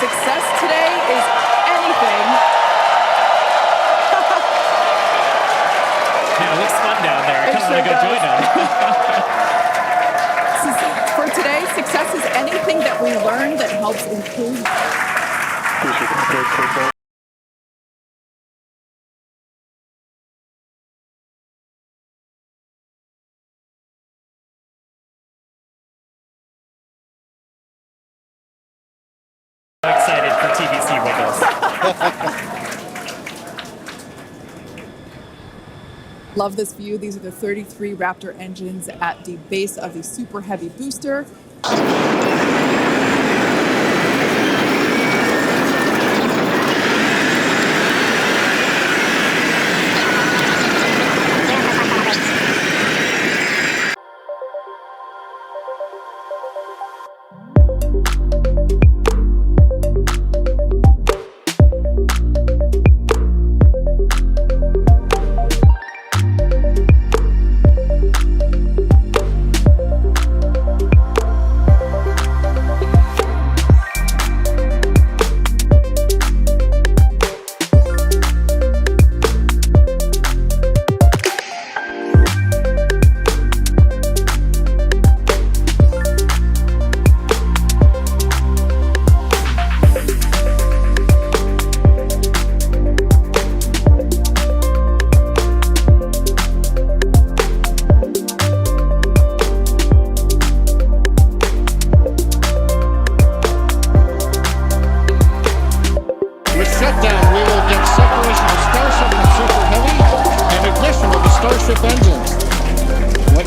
success today is anything. Yeah, it looks fun down there. I kind of want to go join them. For today, success is anything that we learn that helps improve. I'm excited for TVC wiggles. Love this view. These are the 33 Raptor engines at the base of the Super Heavy booster.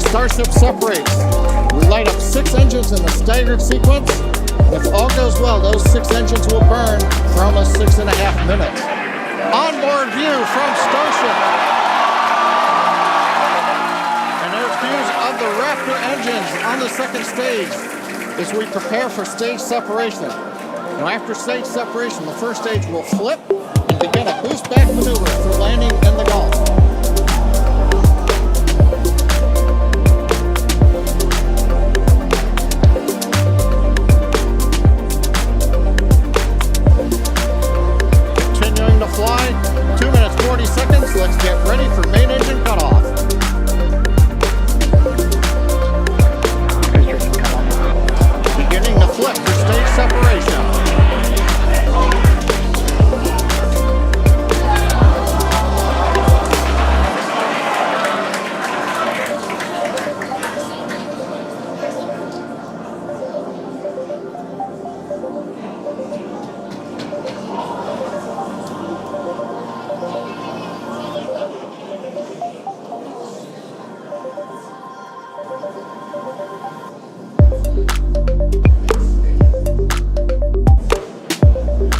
Starship separates. We light up 6 engines in a staggered sequence. If all goes well, those 6 engines will burn for almost 6.5 minutes. Onboard view from Starship. And there's views of the Raptor engines on the second stage as we prepare for stage separation. Now after stage separation, the first stage will flip and begin a boost back maneuver for landing in the Gulf. Fly, 2 minutes 40 seconds. Let's get ready for main engine cutoff. Beginning the flip for stage separation.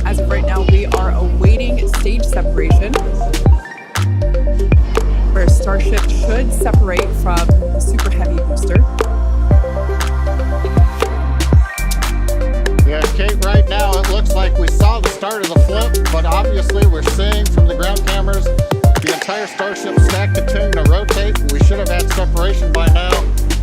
As of right now, we are awaiting stage separation, where Starship should separate from the Super Heavy booster. Yeah, Kate, right now it looks like we saw the start of the flip, but obviously we're seeing from the ground cameras the entire Starship stack continuing to rotate. We should have had separation by now.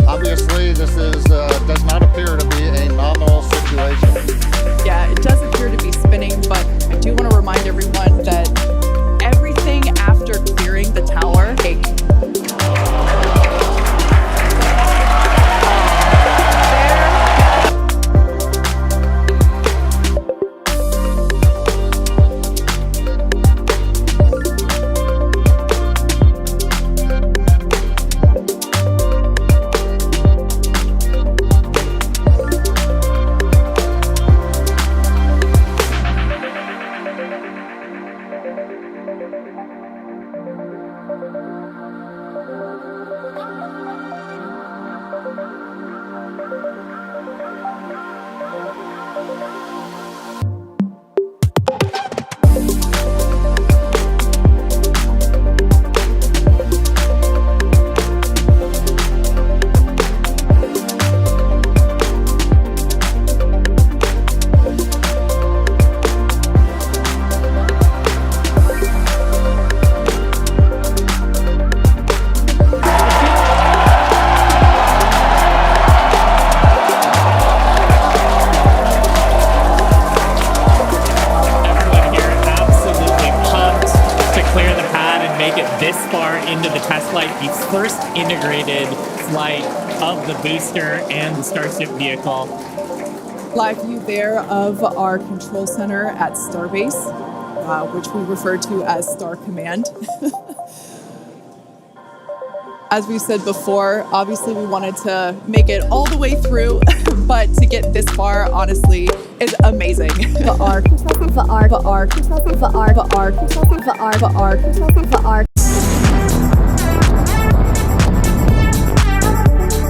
Obviously, this is does not appear to be a nominal situation. Yeah, it does appear to be spinning, but I do want to remind everyone that everything after clearing the tower, into the test flight, the first integrated flight of the booster and the Starship vehicle. Live view there of our control center at Starbase, which we refer to as Star Command. As we said before, obviously we wanted to make it all the way through, but to get this far, honestly, is amazing. The arc.